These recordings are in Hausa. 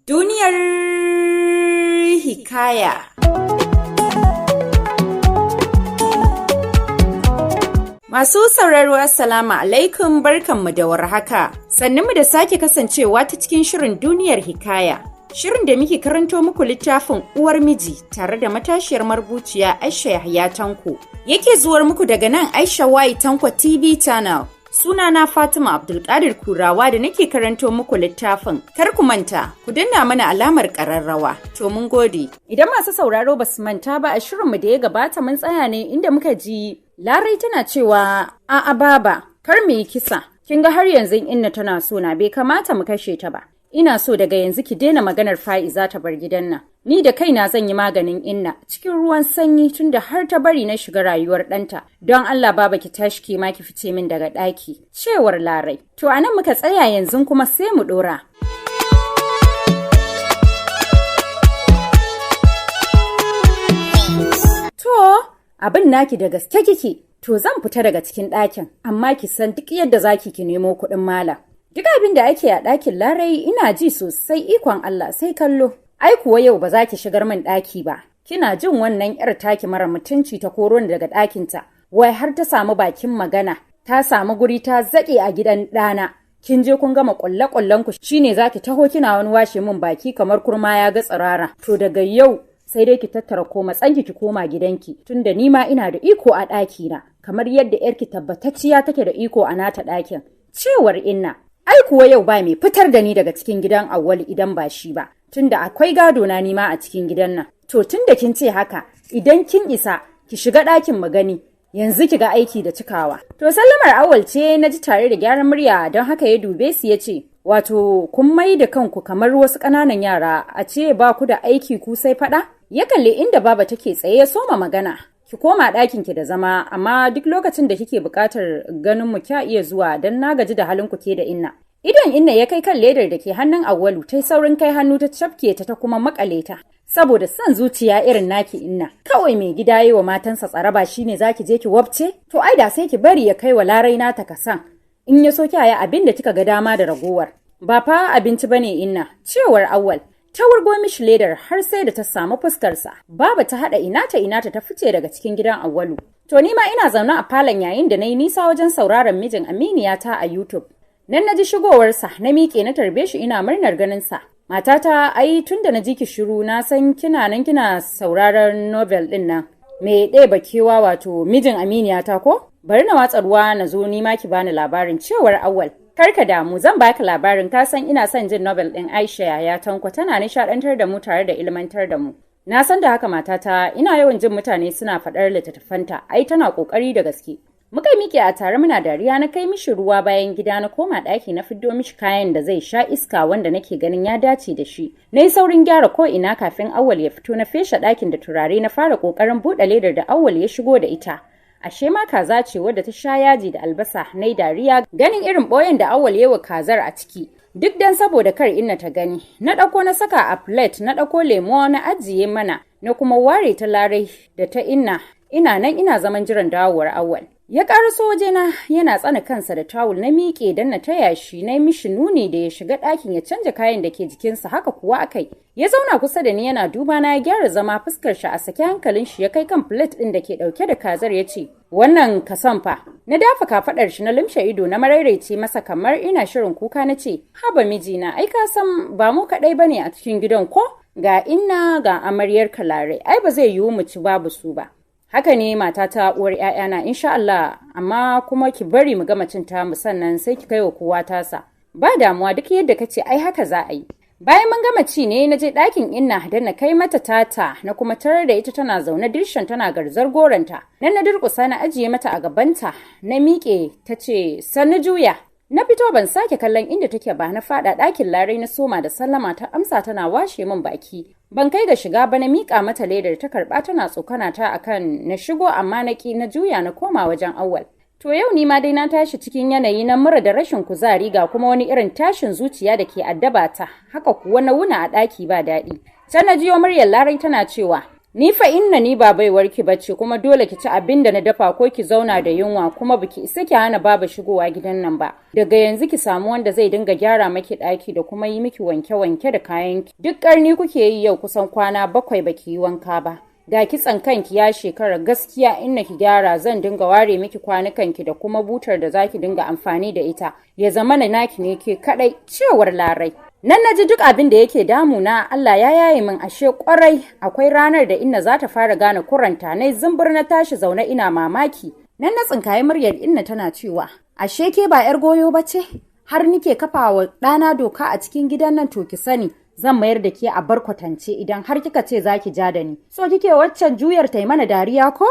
Duniyar Hikaya. Masu sauraro Assalamu alaikum, barkanmu da warhaka. Sannunmu da sake kasancewa ta cikin shirin Duniyar Hikaya. Shirin da muke karanto muku littafin Uwar Miji tare da matashiyar marubuciya Aisha Yahaya Tanko. Yake zuwar muku daga nan Aisha Tanko TV channel. Sunana Fatima Abdulkadir Kurawa da nake karanto muku littafin. Kar ku manta, ku danna mana alamar ƙararrawa. To mun gode. Idan masu sauraro ba su manta ba, a shirinmu da ya gabata mun tsaya ne inda muka ji Larai tana cewa a'a baba, kar mu yi kisa. Kin ga har yanzu inna tana so na bai kamata mu kashe ta ba. Ina so daga yanzu ki daina maganar Fa'iza ta bar gidan nan. Ni da kaina zan yi maganin inna cikin ruwan sanyi tunda har ta bari na shiga rayuwar ɗanta. Don Allah baba ki tashi ki ma ki fice min daga ɗaki. Cewar Larai. To anan muka tsaya yanzu kuma sai mu ɗora. To, abin naki da gaske kike. To zan fita daga cikin ɗakin, amma ki san duk yadda zaki ki nemo kuɗin malam. Duk abin da ake a ɗakin Larai ina ji sosai, ikon Allah sai kallo. Ai kuwa yau ba za ki shigar min ɗaki ba. Kina jin wannan 'yar taki mara mutunci ta koro ni daga ɗakinta. Wai har ta samu bakin magana. Ta samu guri ta zaƙe a gidan ɗana. Kin je kun gama ƙulle-ƙullen ku shine za ki taho kina wani washe min baki kamar kurma ya ga tsirara. To daga yau sai dai ki tattara ko matsanki ki koma gidanki. Tunda ni ma ina da iko a ɗakina. Kamar yadda 'yarki tabbatacciya take da iko a nata ɗakin. Cewar Inna. Ai kuwa yau ba mai fitar da ni daga cikin gidan Auwalu idan ba shi ba, tunda akwai gado na nima a cikin gidan nan. To tunda kin ce haka, idan kin isa, ki shiga ɗakin mu gani, yanzu ki ga aiki da cikawa. To sallamar Awwal ce na ji tare da gyaran murya don haka ya dube su ya ce, wato kun mai da kanku kamar wasu ƙananan yara a ce ba ku da aiki ku sai faɗa? Ya kalli inda baba take tsaye ya soma magana. Ki koma ɗakin ki da zama, amma duk lokacin da kike buƙatar ganin mu kya iya zuwa don na gaji da halin ku ke da Inna. Idon Inna ya kai kan ledar da ke hannun Auwalu, ta saurin kai hannu ta cafke ta kuma makale ta. Saboda son zuciya irin naki Inna, kawai mai gida yi wa matansa tsaraba shine zaki je ki wabce? To ai da sai ki bari ya kai wa Larai nata kasan. In ya so kiyaye abin da kika ga dama da ragowar. Ba fa abinci bane Inna, cewar Auwal. Ta wurgo mishi ledar har sai da ta samu fuskarsa. Baba ta haɗa inata ta fice daga cikin gidan Auwalu. To ni ma ina zaune a falon yayin da na yi nisa wajen sauraron mijin Aminiyata a YouTube. Nan na ji shigowarsa, na miƙe na tarbe shi ina murnar ganinsa. Matata, ai tun da na ji ki shiru na san kina nan kina sauraron novel ɗin nan. Me ɗaya bakewa wato mijin Aminiyata ko? Bari na watsa ruwa na zo ni ma ki bani labarin, cewar Auwal. Karka damu, zan baka labarin, ka san ina son jin novel ɗin Aisha Yahaya Tanko, tana nishaɗantar da mu tare da ilmantar da mu. Na san da haka matata, ina yawan jin mutane suna faɗar littattafanta, ai tana ƙoƙari da gaske. Muka miƙe a tare muna dariya, na kai mishi ruwa bayan gida, na koma ɗaki na fiddo mishi kayan da zai sha iska wanda nake ganin ya dace da shi. Na yi saurin gyara ko ina kafin Auwal ya fito, na feshe ɗakin da turare, na fara ƙoƙarin buɗe ledar da Auwal ya shigo da ita. Ashe ma kaza ce wadda ta sha yaji da albasa, na yi dariya ganin irin ɓoyen da Auwal ya wa kazar a ciki. Duk dan saboda kar Inna ta gani, na ɗauko na saka a plate, na ɗauko lemo na ajiye mana, na kuma ware ta Larai da ta Inna. Ina nan ina zaman jiran dawowar Auwal. Ya ƙaraso wajena yana tsana kansa da tawul, na miƙe don na taya shi, na yi mishi nuni da ya shiga ɗakin ya canja kayan da ke jikinsa, haka kuwa akai. Ya zauna kusa da ni yana duba na, ya gyara zama, fuskar shi a sake, hankalin shi ya kai kan plate ɗin da ke ɗauke da kazar ya ce, wannan kason fa. Na dafa kafaɗar shi na lumshe ido na maraice masa kamar ina shirin kuka, na ce, haba mijina, ai ka san ba mu kaɗai bane a cikin gidan ko? Ga Inna ga amaryar Larai, ai ba zai yiwu mu ci babu su ba. Haka ne matata uwar ƴaƴana insha Allah, amma kuma ki bari mu gama cin ta mu sannan sai ki kai wa kowa tasa. Ba damuwa, duk yadda kace ai haka za a yi. Bayan mun gama ci ne na je ɗakin Inna da na kai mata tata, na kuma tarar da ita tana zaune dirshan tana garzar goranta. Nan na durƙusa na ajiye mata a gabanta, na miƙe ta ce sannu juya. Na fito ban sake kallon inda take ba, na fada ɗakin Larai na soma da sallama, ta amsa tana washe min baki. Ban kai ga shiga ba, na miƙa mata ledar, ta karɓa tana tsokana ta akan na shigo, amma na ƙi, na juya na koma wajen Auwal. To yau ni ma dai na tashi cikin yanayi na mura da rashin kuzari, ga kuma wani irin tashin zuciya da ke addaba ta, haka kuwa na wuna a ɗaki ba daɗi. Can na jiyo muryar Larai tana cewa, Ni fa inna ni ba baiwarki bace kuma dole ki ci abin da na dafa ko ki zauna da yunwa kuma biki isa ki hana baba shigowa gidan nan ba. Daga yanzu ki samu wanda zai dinga gyara maki ɗaki da kuma yi miki wanke-wanke da kayanki. Duk ƙarni kuke yi yau kusan kwana 7 baki yi wanka ba. Ga kitsan kanki ya shekara gaskiya inna ki gyara zan dinga ware miki kwanukanki da kuma butar da zaki dinga amfani da ita. Ya zama na naki ne ke kadai cewar Larai. Nan naji duk abin da yake damuna Allah ya yaye min ashe kwarai akwai ranar da inna za ta fara gane kuranta nai zumbur na tashi zaune ina mamaki. Nan na tsinkaye muryar inna tana cewa ashe ke ba yar goyo bace har nike kafawa ɗana doka a cikin gidan nan to ki sani zan mayar da ke a barkwatance idan har kika ce zaki ja da ni. So kike waccan juyar ta mana dariya ko?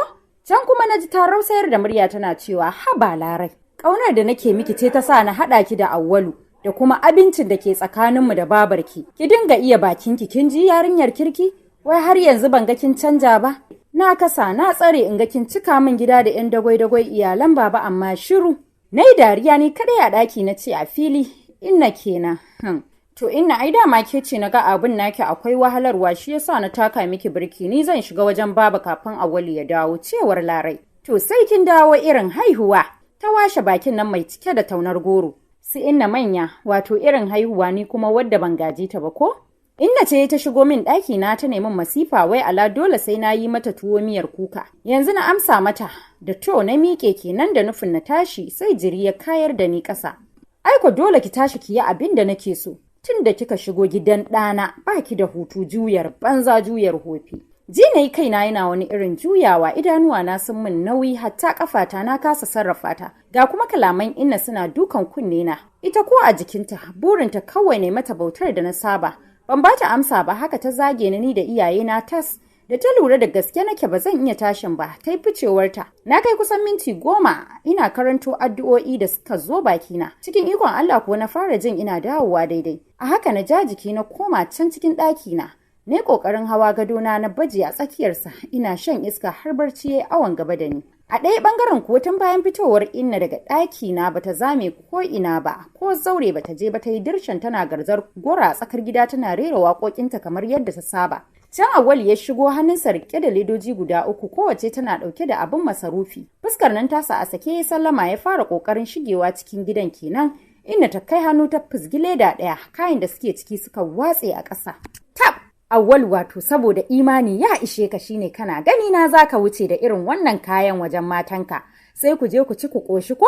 Can kuma naji ta rausayar da murya tana cewa haba Larai. Ƙaunar da nake miki ce ta sa na haɗa ki da Awwalu da kuma abincin da ke tsakaninmu da babarki. Ki dinga iya bakinki kin ji yarinyar kirki? Wai har yanzu ban ga kin canja ba? Na kasa na tsare in ga kin cika min gida da 'yan dagwai-dagwai iyalan baba amma shiru. Nayi dariya ni kadai a ɗaki na ce a fili inna kenan. To inna ai dama ke ce na ga abin naki akwai wahalarwa shi yasa na taka miki birki ni zan shiga wajen baba kafin Awwalu ya dawo cewar Larai. To sai kin dawo irin haihuwa. Ta washe bakin nan mai cike da taunar goro. Su inna manya wato irin haihuwa ni kuma wadda ban gaji ta ba ko? Inna ce ta shigo min ɗaki na ta neman masifa wai ala dole sai na yi mata tuwo miyar kuka. Yanzu na amsa mata da to na miƙe kenan da nufin na tashi sai jiri ya kayar da ni ƙasa. Aiko dole ki tashi ki yi abin da nake so. Tun da kika shigo gidan ɗana ba ki da hutu juyar banza juyar hofi. Ji na yi kaina yana wani irin juyawa idanuwa na sun min nauyi hatta kafata na kasa sarrafa ta. Ga kuma kalaman inna suna dukan kunne na. Ita ko a jikinta burinta kawai ne mata bautar da na saba. Ban ba ta amsa ba haka ta zage ni da iyaye na tas. Da ta lura da gaske nake ba zan iya tashin ba ta yi ficewarta. Na kai kusan minti 10 ina karanto addu'o'i da suka zo bakina. Cikin ikon Allah kuwa na fara jin ina dawowa daidai. A haka na ja jiki na koma can cikin ɗakina. Ne ƙoƙarin hawa gadona na baje a tsakiyarsa ina shan iska har barci yayi awon gaba da ni. A ɗaya ɓangaren kuwa tun bayan fitowar inna daga ɗakina bata zame ko ina ba ko zaure bata je ba ta yi dirshan tana garzar gora a tsakar gida tana rera waƙoƙinta kamar yadda ta saba. Can Awwalu ya shigo hannunsa rike da ledoji guda 3 kowace tana ɗauke da abin masarufi. Fuskar nan tasa a sake ya sallama ya fara ƙoƙarin shigewa cikin gidan kenan inda ta kai hannu ta fizgi leda ɗaya kayan da suke ciki suka watse a ƙasa. Tab! Awwalu wato saboda imani ya ishe ka shine kana gani na zaka wuce da irin wannan kayan wajen matanka sai ku je ku ci ku koshi ko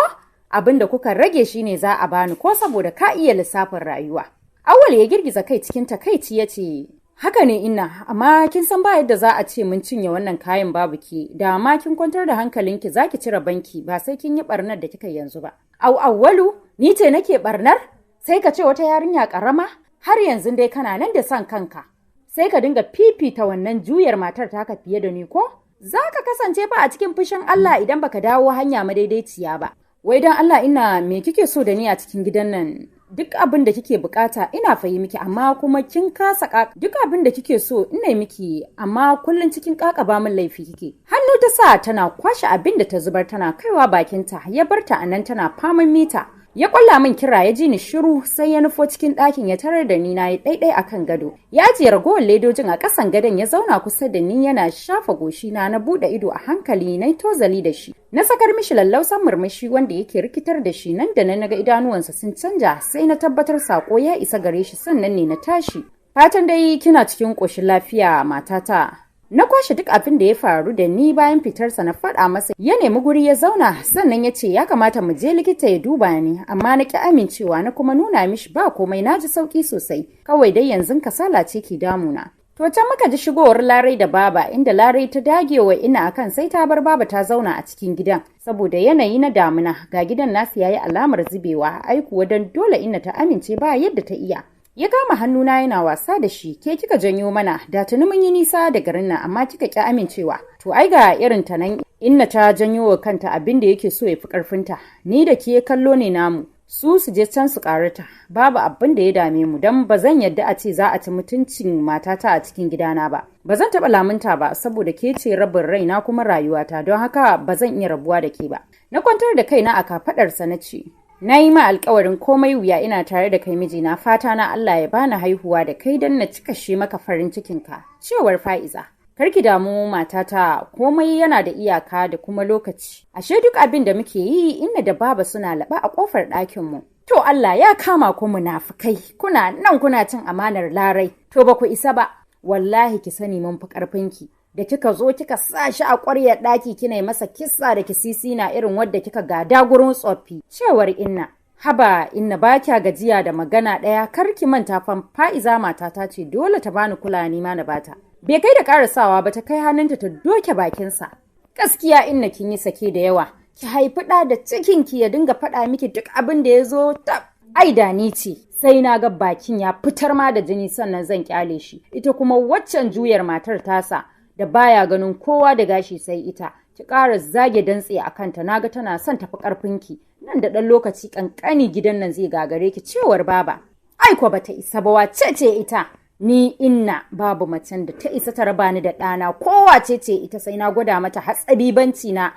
abinda kuka rage shine za a bani ko saboda ka iya lissafin rayuwa. Awwalu ya girgiza kai cikin takaici yace haka ne inna amma kin san ba yadda za a ce mun cinye wannan kayan babu ki da ma kin kwantar da hankalinki zaki cire banki ba sai kin yi barnar da kika yanzu ba. Awwalu ni ce nake barnar sai ka ce wata yarinya karama har yanzu dai kana nan da son kanka. Sai ka dinga fifita wannan juyar matar taka fiye da ni ko? Za ka kasance ba a cikin fushin Allah idan baka dawo hanya madaidaiciya ba. Wai don Allah ina me kike so da ni a cikin gidan nan? Duk abin da kike bukata ina fayi miki amma kuma kin kasa duk abin da kike so ina miki amma kullun cikin ba min laifi kike. Hannu ta sa tana kwashe abin da ta zubar tana kaiwa bakinta ya barta anan tana faman mita. Ya kwalla min kira ya ji ni shiru sai ya nufo cikin ɗakin ya tarar da ni nayi ɗaiɗai akan gado. Ya ajiye ragowar ledojin a ƙasan gadon ya zauna kusa da ni yana shafa goshi na buɗe ido a hankali na tozali da shi. Na sakar mishi lallausan murmushi wanda yake rikitar da shi nan da nan naga idanuwansa sun canja sai na tabbatar sako ya isa gare shi sannan ne na tashi. Fatan dai kina cikin ƙoshin lafiya matata. Na kwashe duk abin da ya faru da ni bayan fitarsa na faɗa masa ya nemi guri ya zauna sannan ya ce ya kamata mu je likita ya duba ni amma na ki amincewa na kuma nuna mishi ba komai na ji sauki sosai kawai dai yanzu kasala ce ke damuna. To can muka ji shigowar Larai da Baba inda Larai ta dage wa ina akan sai ta bar Baba ta zauna a cikin gidan saboda yanayi na damuna ga gidan nasu yayi alamar zubewa aikuwa don dole ina ta amince ba yadda ta iya. Ya kama hannuna yana wasa da shi, ke kika janyo mana, da tuni mun yi nisa da garin nan amma kika ki amincewa. To ai ga irin ta nan inna ta janyo wa kanta abin da yake so ya fi karfinta. Ni da ke kallo ne namu, su je can su karata. Babu abin da ya dame mu dan ba zan yadda a ce za a ci mutuncin matata a cikin gidana ba. Ba zan taɓa lamunta ba saboda ke ce rabin raina kuma rayuwata don haka ba zan iya rabuwa da ke ba. Na kwantar da kaina a kafaɗarsa na ce, na yi ma alkawarin komai wuya ina tare da kai mijina fata na Allah ya bani haihuwa da kai don na cika shi maka farin cikinka cewar Fa'iza. Karki damu matata, komai yana da iyaka da kuma lokaci. Ashe duk abin da muke yi inna da baba suna laɓa a ƙofar ɗakinmu. To Allah ya kama ku munafukai, kuna nan kuna cin amanar Larai. To ba ku isa ba, wallahi ki sani mun fi ƙarfinki. Da kika zo kika sa shi a ƙwaryar ɗaki kina yi masa kissa da kisisi na irin wadda kika gada gurin tsoffi. Cewar inna, haba inna ba kya gajiya da magana ɗaya, kar ki manta Fa'iza matata ce dole ta bani kula ni ma na bata. Bai kai da ƙarasawa ba ta kai hannunta ta doke bakinsa. Gaskiya inna kin yi sake da yawa. Ki haifi ɗa da cikinki ya dinga faɗa miki duk abin da ya zo ta. Ai da ni ce. Sai na ga bakin ya fitar ma da jini sannan zan kyale shi. Ita kuma waccan juyar matar tasa da baya ganin kowa da gashi sai ita. Ki ƙara zage dantse a kanta, naga tana son tafi ƙarfinki. Nan da ɗan lokaci ƙanƙani gidan nan zai gagare ki, cewar baba. Ai ko bata isa ba, wace ce ita? Ni inna babu macen da ta isa ta raba ni da ɗana, kowace ce ita sai na gwada mata hatsabibanci na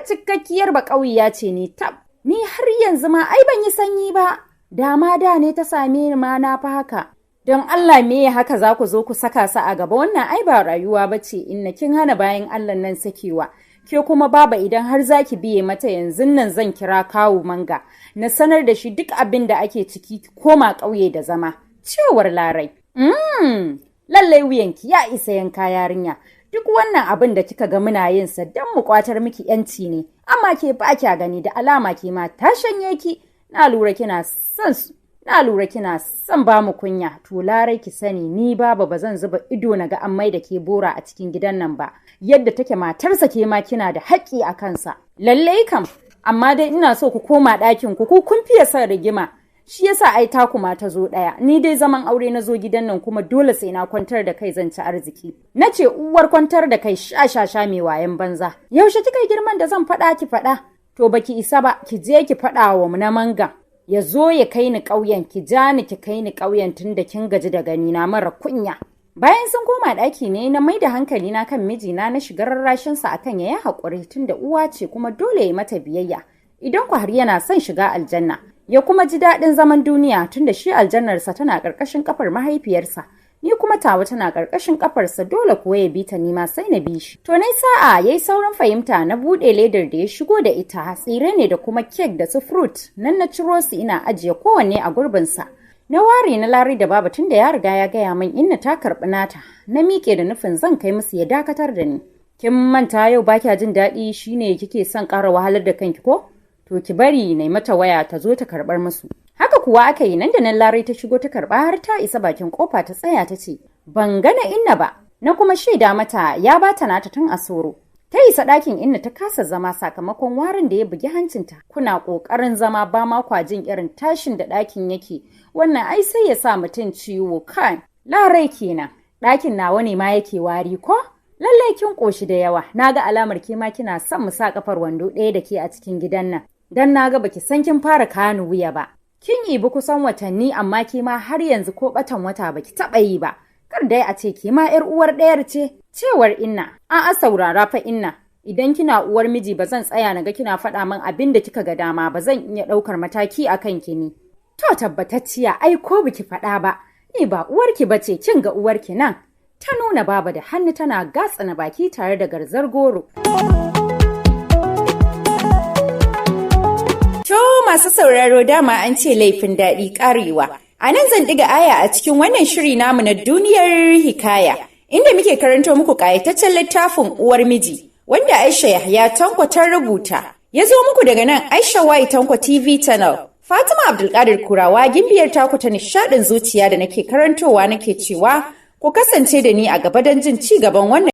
cikakkiyar baƙauya ce ni tab. Ni har yanzu ma ai ban yi sanyi ba, dama da ne ta same ni ma na fa haka. Don Allah me ya haka za ku zo ku saka sa a gaba, wannan ai ba rayuwa ba ce inna, kin hana bayan Allah nan sakewa. Ke kuma baba idan har za ki biye mata yanzu nan zan kira kawu manga, na sanar da shi duk abin da ake ciki koma ƙauye da zama, cewar Larai. Lallai wuyanki ya isa yanka yarinya. Duk wannan abin da kika ga muna yin sa don mu kwatar miki yanci ne, amma ke ba kya gani, da alama ke ma ta shanye ki. Na lura kina son ba mu kunya. To Larai ki sani ni baba ba zan zuba ido na ga an mai da ke bora a cikin gidan nan ba. Yadda take matarsa ke ma kina da haƙƙi a kansa. Lallai kam, amma dai ina so ku koma ɗakin ku kun fiye son rigima. Shi yasa ai taku ma ta zo ɗaya. Ni dai zaman aure na zo gidan nan kuma dole sai na kwantar da kai zan ci arziki. Na ce uwar kwantar da kai sha mai wayan banza. Yaushe kika girman da zan faɗa ki faɗa? To baki isa ba, ki je ki faɗa wa na manga. Ya zo ya kai ni ƙauyen, ki ja ni ki kai ni ƙauyen tun da kin gaji da gani na mara kunya. Bayan sun koma ɗaki ne na mai da hankali na kan mijina na shiga rarrashinsa akan ya yi haƙuri tun da uwa ce kuma dole ya mata biyayya. Idan ku har yana son shiga aljanna. Ya kuma ji daɗin zaman duniya tun da shi aljannarsa tana ƙarƙashin ƙafar mahaifiyarsa. Ni kuma tawa tana ƙarƙashin ƙafarsa, dole kuwa ya bi ta nima sai na bi shi. To nai sa'a yayi sauran fahimta na buɗe ledar da ya shigo da ita, tsire ne da kuma kek da su fruit, nan na ciro su ina ajiye kowanne a gurbinsa. Na ware na Lari da baba tun da ya riga ya gaya min inna ta karɓi nata, na miƙe da nufin zan kai musu ya dakatar da ni. Kin manta yau ba kya jin daɗi shine kike son ƙara wahalar da kanki ko? To ki bari na mata waya ta zo ta karɓar musu. Haka kuwa aka yi, nan da nan Larai ta shigo ta karɓa har ta isa bakin kofa ta tsaya ta ce, ban gana inna ba, na kuma shaida mata ya bata nata tun a soro. Ta isa ɗakin inna ta kasa zama sakamakon warin da ya bugi hancinta. Kuna ƙoƙarin zama ba ma kwajin irin tashin da ɗakin yake, wannan ai sai ya sa mutum ciwo kai. Larai kenan, ɗakin nawa ne ma yake wari ko? Lallai kin ƙoshi da yawa, na ga alamar ke ma kina son mu sa kafar wando ɗaya da ke a cikin gidan nan. Dan na ga baki san kin fara kanu wuya ba. Kin ibi kusan watanni amma ke ma har yanzu ko batan wata baki taɓa yi ba. Kar dai a ce ke ma 'yar uwar ɗayar ce, cewar inna. A'a saurara fa inna. Idan kina uwar miji ba zan tsaya na ga kina faɗa min abin da kika ga dama ba, zan iya ɗaukar mataki a kanki ne. To tabbatacciya ai ko biki faɗa ba. Ni ba uwarki ba ce, kin ga uwarki nan. Ta nuna baba da hannu tana gatsana baki tare da garzar goro. To masu sauraro dama an ce laifin daɗi ƙarewa. A nan zan ɗiga aya a cikin wannan shiri namu na duniyar hikaya, inda muke karanto muku ƙayataccen littafin Uwar Miji, wanda Aisha Yahaya Tanko ta rubuta. Ya zo muku daga nan Aisha Y Tanko TV Channel. Fatima Abdulkadir Kurawa gimbiyar taku ta nishaɗin zuciya da nake karantowa nake cewa ku kasance da ni a gaba don jin ci gaban wannan